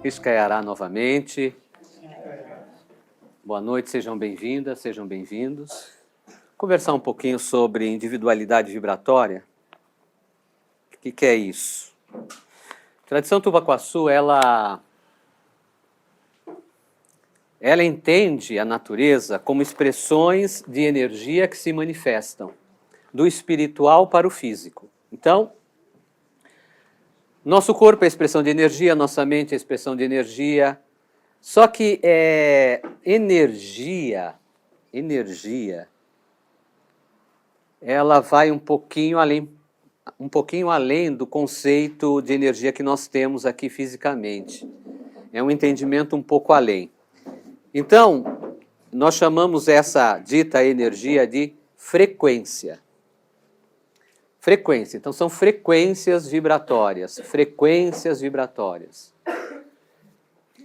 Ishkayará novamente. Boa noite, sejam bem-vindas, sejam bem-vindos. Conversar um pouquinho sobre individualidade vibratória. O que é isso? A tradição Tubacuaçu, ela entende a natureza como expressões de energia que se manifestam do espiritual para o físico. Então, nosso corpo é a expressão de energia, nossa mente é a expressão de energia. Só que energia, ela vai um pouquinho além do conceito de energia que nós temos aqui fisicamente. É um entendimento um pouco além. Então, nós chamamos essa dita energia de frequência. Frequência. Então, são frequências vibratórias. Frequências vibratórias.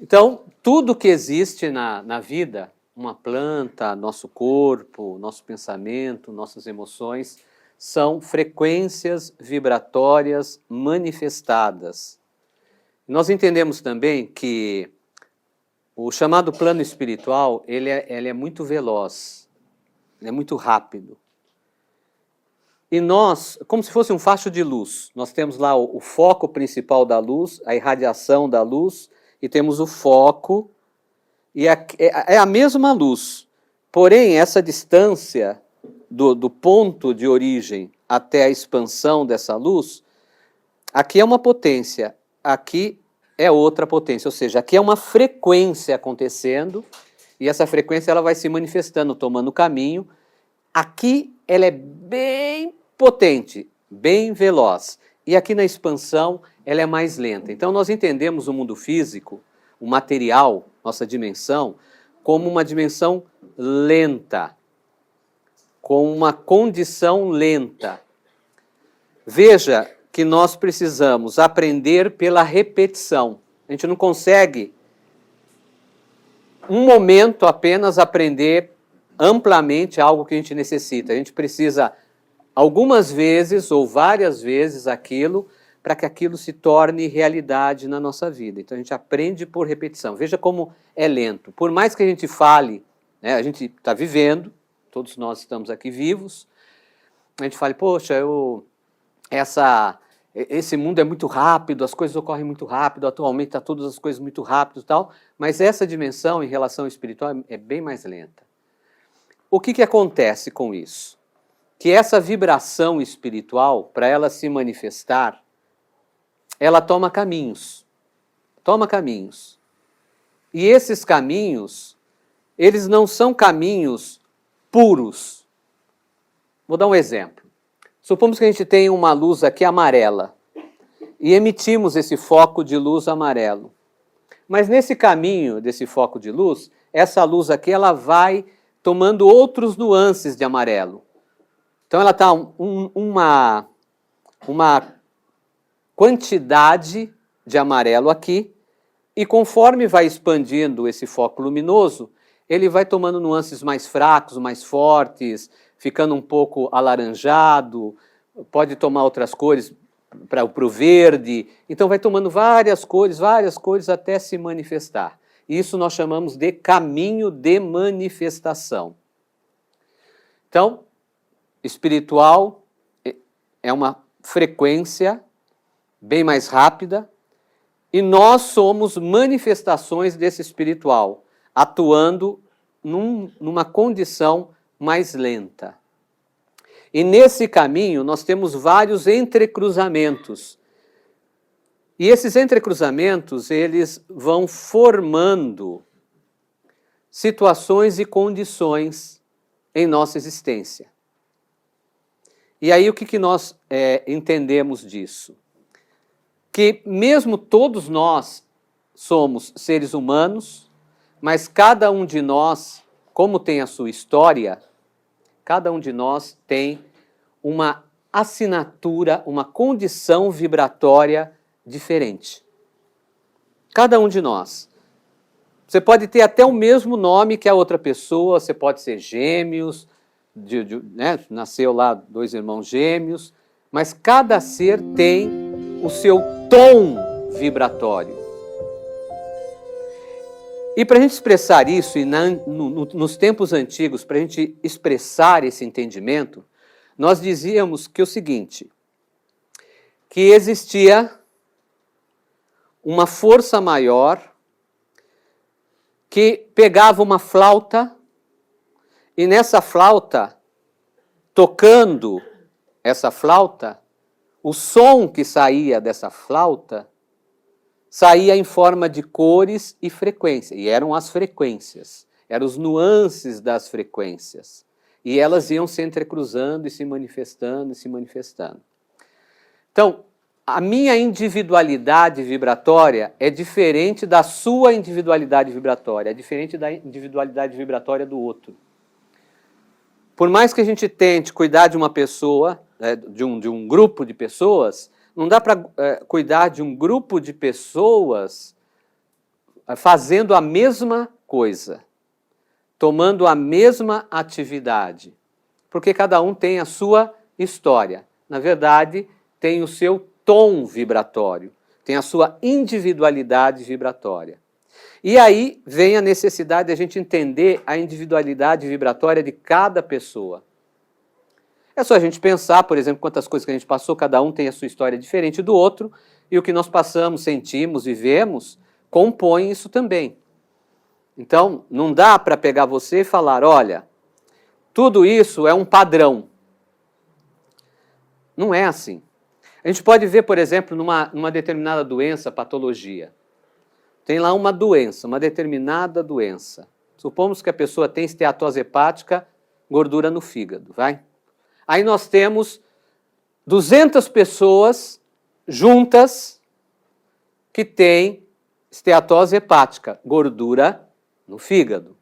Então, tudo que existe na vida, uma planta, nosso corpo, nosso pensamento, nossas emoções, são frequências vibratórias manifestadas. Nós entendemos também que o chamado plano espiritual, ele é muito veloz, ele é muito rápido. E nós, como se fosse um facho de luz, nós temos lá o foco principal da luz, a irradiação da luz, e temos o foco, e é a mesma luz. Porém, essa distância do ponto de origem até a expansão dessa luz, aqui é uma potência, aqui é outra potência, ou seja, aqui é uma frequência acontecendo, e essa frequência ela vai se manifestando, tomando caminho. Aqui ela é bem potente, bem veloz. E aqui na expansão ela é mais lenta. Então nós entendemos o mundo físico, o material, nossa dimensão, como uma dimensão lenta, com uma condição lenta. Veja que nós precisamos aprender pela repetição. A gente não consegue, um momento apenas, aprender amplamente algo que a gente necessita. A gente precisa algumas vezes ou várias vezes aquilo para que aquilo se torne realidade na nossa vida. Então a gente aprende por repetição. Veja como é lento. Por mais que a gente fale, né, a gente está vivendo, todos nós estamos aqui vivos, a gente fala, poxa, esse mundo é muito rápido, as coisas ocorrem muito rápido, atualmente está todas as coisas muito rápido e tal, mas essa dimensão em relação ao espiritual é bem mais lenta. O que acontece com isso? Que essa vibração espiritual, para ela se manifestar, ela toma caminhos. E esses caminhos, eles não são caminhos puros. Vou dar um exemplo. Supomos que a gente tem uma luz aqui amarela e emitimos esse foco de luz amarelo. Mas nesse caminho desse foco de luz, essa luz aqui ela vai tomando outros nuances de amarelo. Então ela está uma quantidade de amarelo aqui, e conforme vai expandindo esse foco luminoso, ele vai tomando nuances mais fracos, mais fortes, ficando um pouco alaranjado, pode tomar outras cores para o verde, então vai tomando várias cores até se manifestar. Isso nós chamamos de caminho de manifestação. Então, espiritual é uma frequência bem mais rápida e nós somos manifestações desse espiritual, atuando numa condição mais lenta. E nesse caminho nós temos vários entrecruzamentos. E esses entrecruzamentos, eles vão formando situações e condições em nossa existência. E aí o que nós entendemos disso? Que mesmo todos nós somos seres humanos, mas cada um de nós, como tem a sua história, cada um de nós tem uma assinatura, uma condição vibratória diferente. Cada um de nós. Você pode ter até o mesmo nome que a outra pessoa, você pode ser gêmeos, né? Nasceu lá 2 irmãos gêmeos, mas cada ser tem o seu tom vibratório. E para a gente expressar isso, e nos tempos antigos, para a gente expressar esse entendimento, nós dizíamos que o seguinte, que existia uma força maior que pegava uma flauta e nessa flauta, tocando essa flauta, o som que saía dessa flauta saía em forma de cores e frequência. E eram as frequências, eram os nuances das frequências. E elas iam se entrecruzando e se manifestando e se manifestando. Então, a minha individualidade vibratória é diferente da sua individualidade vibratória, é diferente da individualidade vibratória do outro. Por mais que a gente tente cuidar de uma pessoa, de um grupo de pessoas, não dá para cuidar de um grupo de pessoas fazendo a mesma coisa, tomando a mesma atividade, porque cada um tem a sua história. Na verdade, tem o seu tom vibratório, tem a sua individualidade vibratória. E aí vem a necessidade de a gente entender a individualidade vibratória de cada pessoa. É só a gente pensar, por exemplo, quantas coisas que a gente passou, cada um tem a sua história diferente do outro, e o que nós passamos, sentimos, vivemos, compõe isso também. Então, não dá para pegar você e falar, olha, tudo isso é um padrão. Não é assim. A gente pode ver, por exemplo, numa determinada doença, patologia. Tem lá uma doença, uma determinada doença. Supomos que a pessoa tem esteatose hepática, gordura no fígado, vai? Aí nós temos 200 pessoas juntas que têm esteatose hepática, gordura no fígado.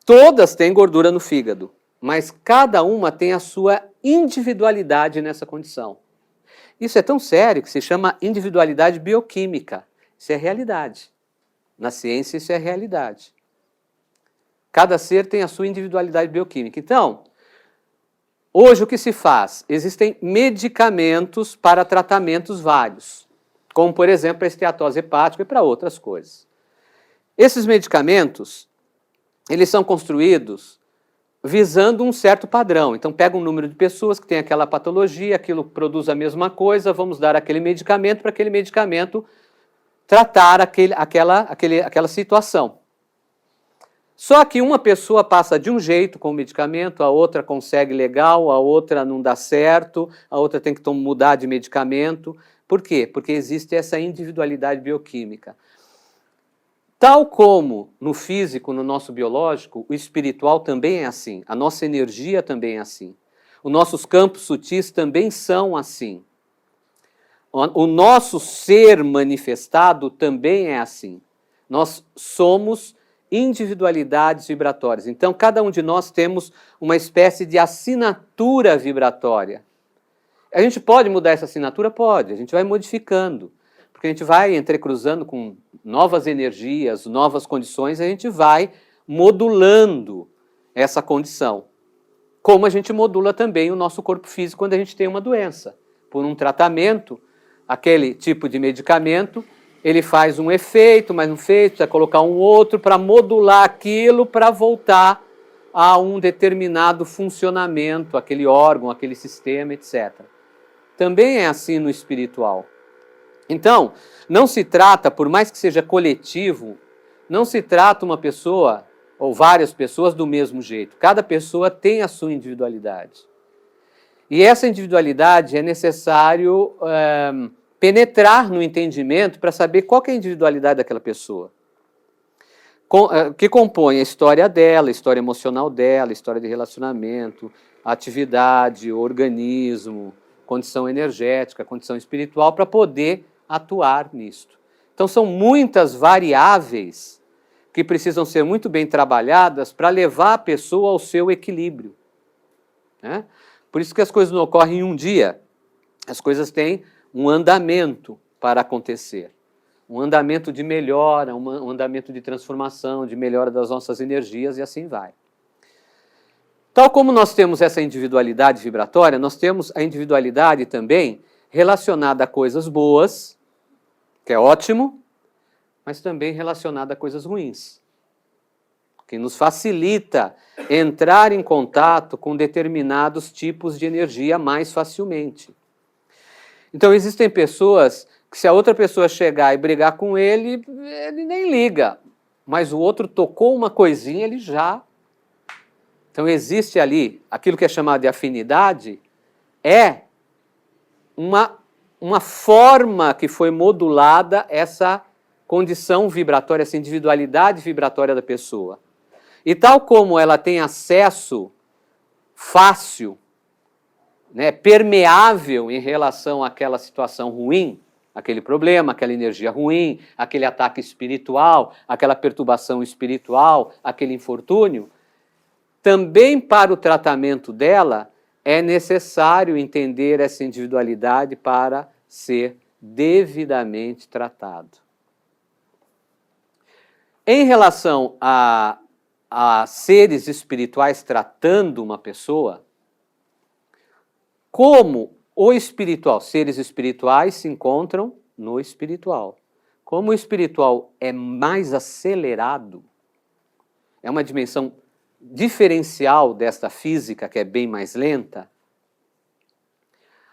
Todas têm gordura no fígado, mas cada uma tem a sua individualidade nessa condição. Isso é tão sério que se chama individualidade bioquímica. Isso é realidade. Na ciência, isso é realidade. Cada ser tem a sua individualidade bioquímica. Então, hoje o que se faz? Existem medicamentos para tratamentos vários, como, por exemplo, a esteatose hepática e para outras coisas. Esses medicamentos, eles são construídos visando um certo padrão. Então, pega um número de pessoas que tem aquela patologia, aquilo produz a mesma coisa, vamos dar aquele medicamento para aquele medicamento tratar aquela situação. Só que uma pessoa passa de um jeito com o medicamento, a outra consegue legal, a outra não dá certo, a outra tem que mudar de medicamento. Por quê? Porque existe essa individualidade bioquímica. Tal como no físico, no nosso biológico, o espiritual também é assim, a nossa energia também é assim. Os nossos campos sutis também são assim. O nosso ser manifestado também é assim. Nós somos individualidades vibratórias. Então, cada um de nós temos uma espécie de assinatura vibratória. A gente pode mudar essa assinatura? Pode. A gente vai modificando. Porque a gente vai entrecruzando com novas energias, novas condições, a gente vai modulando essa condição. Como a gente modula também o nosso corpo físico quando a gente tem uma doença. Por um tratamento, aquele tipo de medicamento, ele faz um efeito, mas não fez, precisa colocar um outro para modular aquilo, para voltar a um determinado funcionamento, aquele órgão, aquele sistema, etc. Também é assim no espiritual. Então, não se trata, por mais que seja coletivo, não se trata uma pessoa ou várias pessoas do mesmo jeito. Cada pessoa tem a sua individualidade. E essa individualidade é necessário penetrar no entendimento para saber qual que é a individualidade daquela pessoa. Que compõe a história dela, a história emocional dela, a história de relacionamento, a atividade, o organismo, condição energética, condição espiritual, para poder atuar nisto. Então são muitas variáveis que precisam ser muito bem trabalhadas para levar a pessoa ao seu equilíbrio. Né? Por isso que as coisas não ocorrem em um dia. As coisas têm um andamento para acontecer. Um andamento de melhora, um andamento de transformação, de melhora das nossas energias e assim vai. Tal como nós temos essa individualidade vibratória, nós temos a individualidade também relacionada a coisas boas, que é ótimo, mas também relacionada a coisas ruins, que nos facilita entrar em contato com determinados tipos de energia mais facilmente. Então existem pessoas que, se a outra pessoa chegar e brigar com ele nem liga, mas o outro tocou uma coisinha, ele já... Então existe ali, aquilo que é chamado de afinidade, é uma forma que foi modulada essa condição vibratória, essa individualidade vibratória da pessoa. E tal como ela tem acesso fácil, né, permeável em relação àquela situação ruim, aquele problema, aquela energia ruim, aquele ataque espiritual, aquela perturbação espiritual, aquele infortúnio, também para o tratamento dela é necessário entender essa individualidade para ser devidamente tratado. Em relação a seres espirituais tratando uma pessoa, como o espiritual, seres espirituais se encontram no espiritual. Como o espiritual é mais acelerado, é uma dimensão diferencial desta física, que é bem mais lenta,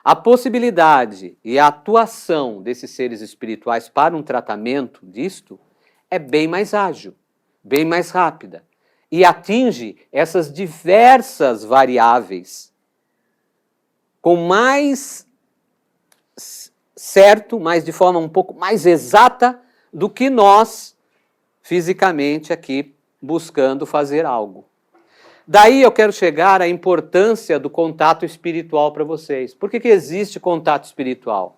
a possibilidade e a atuação desses seres espirituais para um tratamento disto é bem mais ágil, bem mais rápida, e atinge essas diversas variáveis com mais certo, mas de forma um pouco mais exata do que nós, fisicamente, aqui buscando fazer algo. Daí eu quero chegar à importância do contato espiritual para vocês. Por que existe contato espiritual?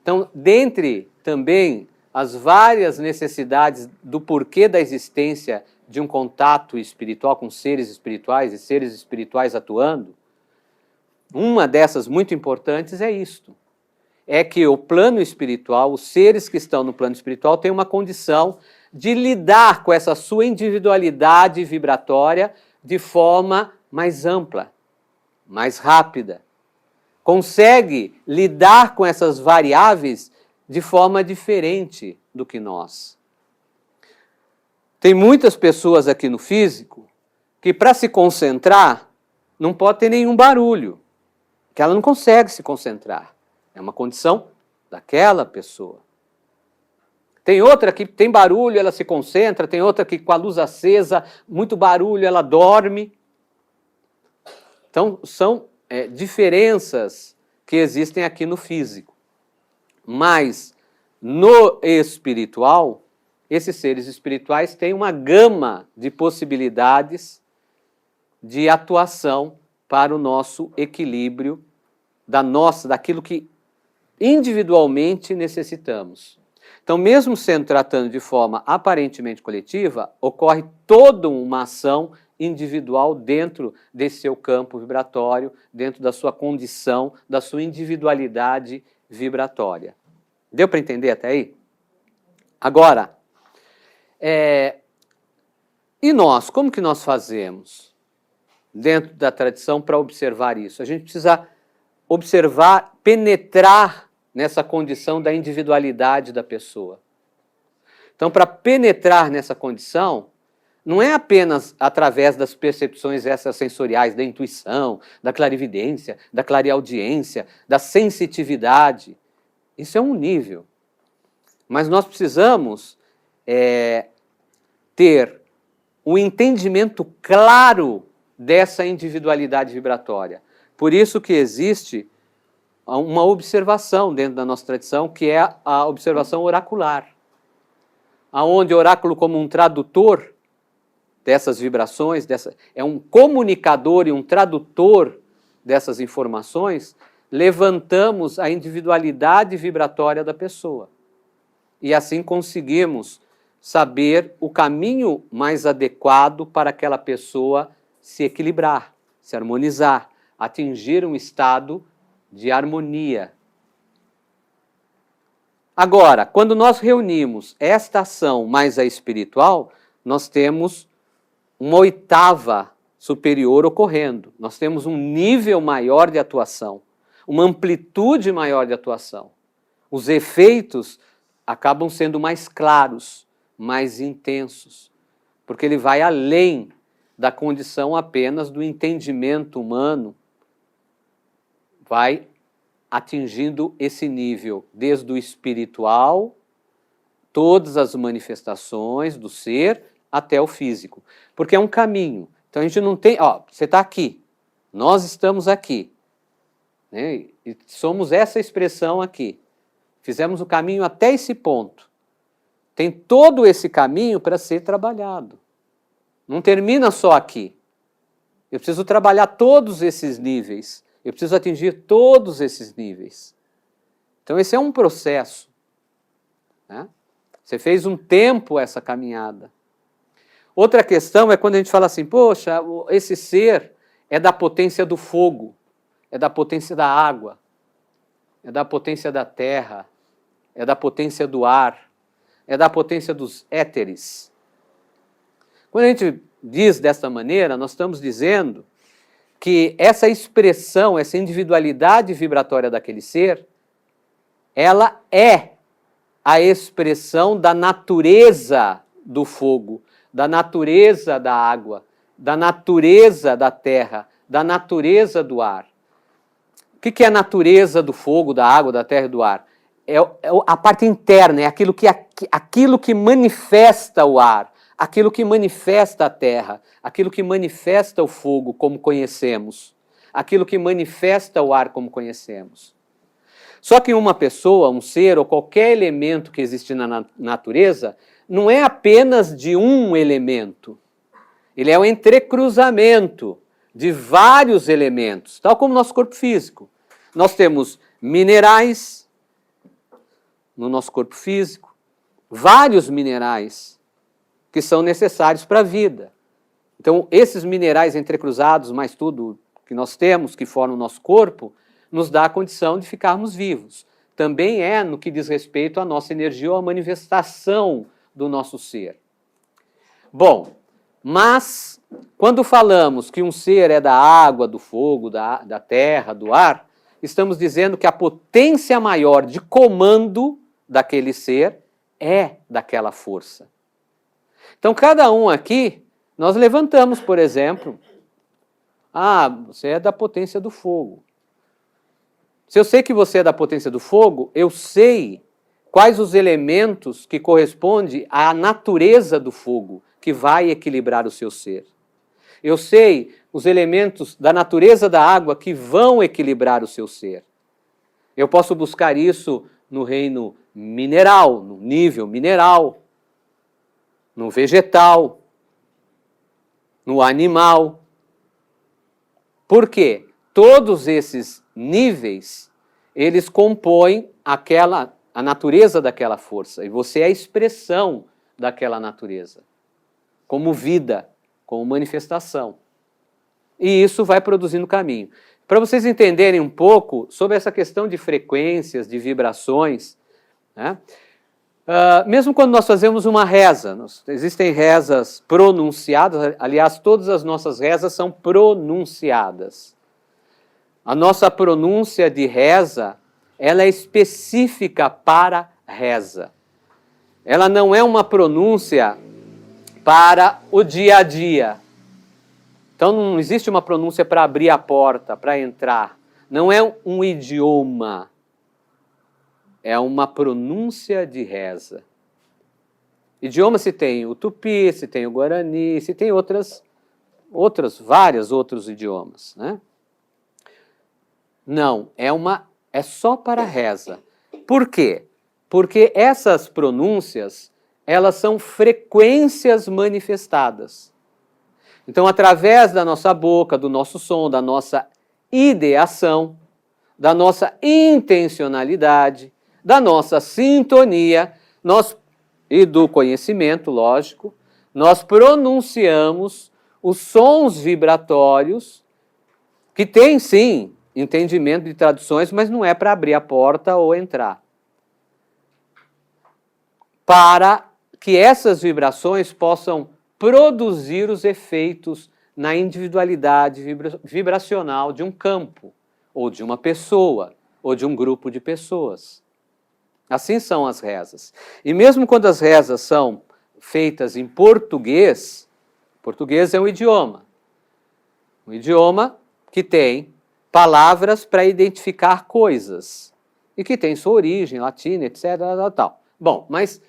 Então, dentre também as várias necessidades do porquê da existência de um contato espiritual com seres espirituais e seres espirituais atuando, uma dessas muito importantes é isto. É que o plano espiritual, os seres que estão no plano espiritual têm uma condição de lidar com essa sua individualidade vibratória de forma mais ampla, mais rápida. Consegue lidar com essas variáveis de forma diferente do que nós. Tem muitas pessoas aqui no físico que, para se concentrar, não pode ter nenhum barulho, que ela não consegue se concentrar. É uma condição daquela pessoa. Tem outra que tem barulho, ela se concentra, tem outra que com a luz acesa, muito barulho, ela dorme. Então, são diferenças que existem aqui no físico. Mas, no espiritual, esses seres espirituais têm uma gama de possibilidades de atuação para o nosso equilíbrio daquilo que individualmente necessitamos. Então, mesmo sendo tratando de forma aparentemente coletiva, ocorre toda uma ação individual dentro desse seu campo vibratório, dentro da sua condição, da sua individualidade vibratória. Deu para entender até aí? Agora, e nós? Como que nós fazemos dentro da tradição para observar isso? A gente precisa observar, penetrar nessa condição da individualidade da pessoa. Então, para penetrar nessa condição, não é apenas através das percepções extrasensoriais, da intuição, da clarividência, da clareaudiência, da sensitividade. Isso é um nível. Mas nós precisamos ter um entendimento claro dessa individualidade vibratória. Por isso que existe uma observação dentro da nossa tradição, que é a observação oracular, aonde o oráculo, como um tradutor dessas vibrações, é um comunicador e um tradutor dessas informações, levantamos a individualidade vibratória da pessoa. E assim conseguimos saber o caminho mais adequado para aquela pessoa se equilibrar, se harmonizar, atingir um estado de harmonia. Agora, quando nós reunimos esta ação mais a espiritual, nós temos uma oitava superior ocorrendo. Nós temos um nível maior de atuação, uma amplitude maior de atuação. Os efeitos acabam sendo mais claros, mais intensos, porque ele vai além da condição apenas do entendimento humano, vai atingindo esse nível, desde o espiritual, todas as manifestações do ser, até o físico. Porque é um caminho. Então a gente não tem... Ó, você está aqui, nós estamos aqui, né? E somos essa expressão aqui. Fizemos o caminho até esse ponto. Tem todo esse caminho para ser trabalhado. Não termina só aqui. Eu preciso trabalhar todos esses níveis. Eu preciso atingir todos esses níveis. Então esse é um processo, né? Você fez um tempo essa caminhada. Outra questão é quando a gente fala assim, poxa, esse ser é da potência do fogo, é da potência da água, é da potência da terra, é da potência do ar, é da potência dos éteres. Quando a gente diz dessa maneira, nós estamos dizendo que essa expressão, essa individualidade vibratória daquele ser, ela é a expressão da natureza do fogo, da natureza da água, da natureza da terra, da natureza do ar. O que é a natureza do fogo, da água, da terra e do ar? É a parte interna, é aquilo que manifesta o ar, aquilo que manifesta a terra, aquilo que manifesta o fogo como conhecemos, aquilo que manifesta o ar como conhecemos. Só que uma pessoa, um ser ou qualquer elemento que existe na natureza não é apenas de um elemento. Ele é o entrecruzamento de vários elementos, tal como o nosso corpo físico. Nós temos minerais no nosso corpo físico, vários minerais que são necessários para a vida. Então, esses minerais entrecruzados, mais tudo que nós temos, que formam o nosso corpo, nos dá a condição de ficarmos vivos. Também é no que diz respeito à nossa energia ou à manifestação do nosso ser. Bom, mas quando falamos que um ser é da água, do fogo, da terra, do ar, estamos dizendo que a potência maior de comando daquele ser é daquela força. Então, cada um aqui, nós levantamos, por exemplo, você é da potência do fogo. Se eu sei que você é da potência do fogo, eu sei quais os elementos que correspondem à natureza do fogo, que vai equilibrar o seu ser. Eu sei os elementos da natureza da água que vão equilibrar o seu ser. Eu posso buscar isso no reino mineral, no nível mineral, no vegetal, no animal. Por quê? Todos esses níveis, eles compõem a natureza daquela força, e você é a expressão daquela natureza, como vida, como manifestação. E isso vai produzindo caminho. Para vocês entenderem um pouco sobre essa questão de frequências, de vibrações, né? Mesmo quando nós fazemos uma reza, existem rezas pronunciadas, aliás, todas as nossas rezas são pronunciadas. A nossa pronúncia de reza, ela é específica para reza. Ela não é uma pronúncia para o dia a dia. Então não existe uma pronúncia para abrir a porta, para entrar. Não é um idioma. É uma pronúncia de reza. Idioma se tem o tupi, se tem o guarani, se tem vários outros idiomas, né? Não, é só para reza. Por quê? Porque essas pronúncias, elas são frequências manifestadas. Então, através da nossa boca, do nosso som, da nossa ideação, da nossa intencionalidade, da nossa sintonia, e do conhecimento, lógico, nós pronunciamos os sons vibratórios, que tem, sim, entendimento de traduções, mas não é para abrir a porta ou entrar. Para que essas vibrações possam produzir os efeitos na individualidade vibracional de um campo, ou de uma pessoa, ou de um grupo de pessoas. Assim são as rezas. E mesmo quando as rezas são feitas em português, português é um idioma que tem palavras para identificar coisas, e que tem sua origem latina, etc. Tal. Bom, mas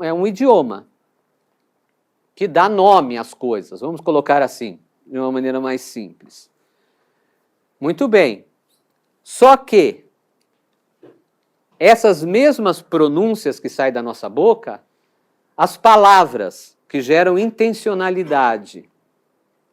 é um idioma que dá nome às coisas, vamos colocar assim, de uma maneira mais simples. Muito bem, só que essas mesmas pronúncias que saem da nossa boca, as palavras que geram intencionalidade,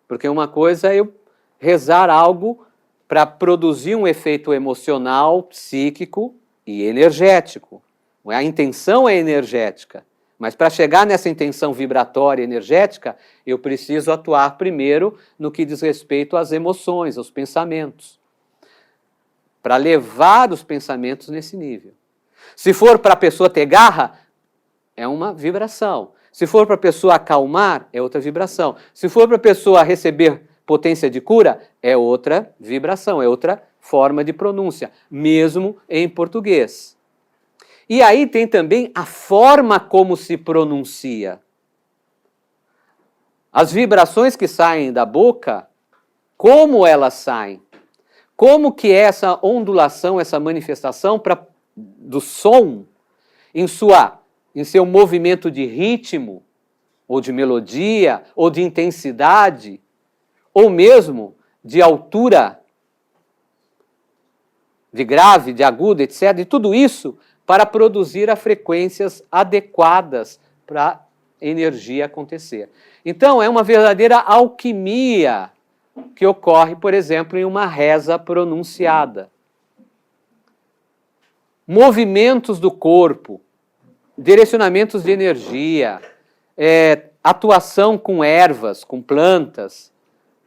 porque uma coisa é eu rezar algo para produzir um efeito emocional, psíquico e energético. A intenção é energética, mas para chegar nessa intenção vibratória energética, eu preciso atuar primeiro no que diz respeito às emoções, aos pensamentos, para levar os pensamentos nesse nível. Se for para a pessoa ter garra, é uma vibração. Se for para a pessoa acalmar, é outra vibração. Se for para a pessoa receber potência de cura, é outra vibração, é outra forma de pronúncia, mesmo em português. E aí tem também a forma como se pronuncia. As vibrações que saem da boca, como elas saem? Como que é essa ondulação, essa manifestação do som em seu movimento de ritmo, ou de melodia, ou de intensidade, ou mesmo de altura, de grave, de agudo, etc. E tudo isso para produzir as frequências adequadas para a energia acontecer. Então, é uma verdadeira alquimia que ocorre, por exemplo, em uma reza pronunciada. Movimentos do corpo, direcionamentos de energia, atuação com ervas, com plantas,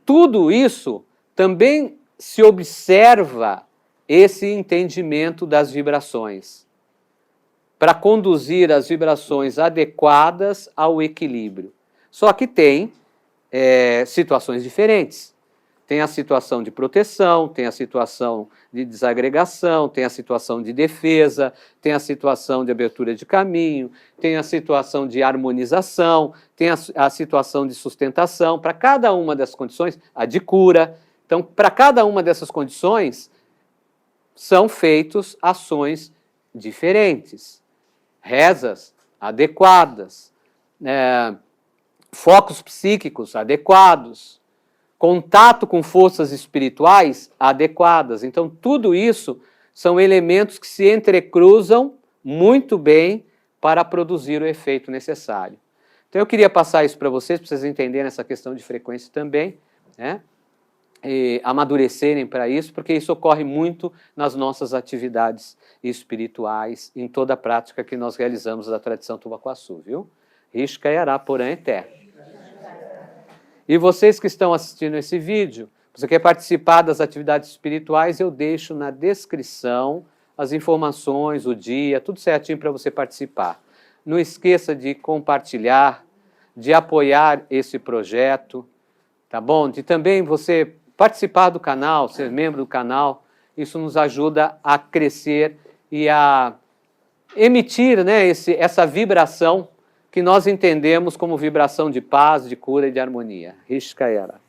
tudo isso também se observa esse entendimento das vibrações, para conduzir as vibrações adequadas ao equilíbrio. Só que tem situações diferentes. Tem a situação de proteção, tem a situação de desagregação, tem a situação de defesa, tem a situação de abertura de caminho, tem a situação de harmonização, tem a situação de sustentação. Para cada uma dessas condições, a de cura. Então, para cada uma dessas condições, são feitas ações diferentes. Rezas adequadas, focos psíquicos adequados, contato com forças espirituais adequadas. Então, tudo isso são elementos que se entrecruzam muito bem para produzir o efeito necessário. Então, eu queria passar isso para vocês entenderem essa questão de frequência também, né? E amadurecerem para isso, porque isso ocorre muito nas nossas atividades espirituais, em toda a prática que nós realizamos da tradição Tubacuaçu, viu? Risca e Ará, porém, eterno. E vocês que estão assistindo esse vídeo, você quer participar das atividades espirituais, eu deixo na descrição as informações, o dia, tudo certinho para você participar. Não esqueça de compartilhar, de apoiar esse projeto, tá bom? De também você participar do canal, ser membro do canal, isso nos ajuda a crescer e a emitir, né, essa vibração que nós entendemos como vibração de paz, de cura e de harmonia. Risca Era.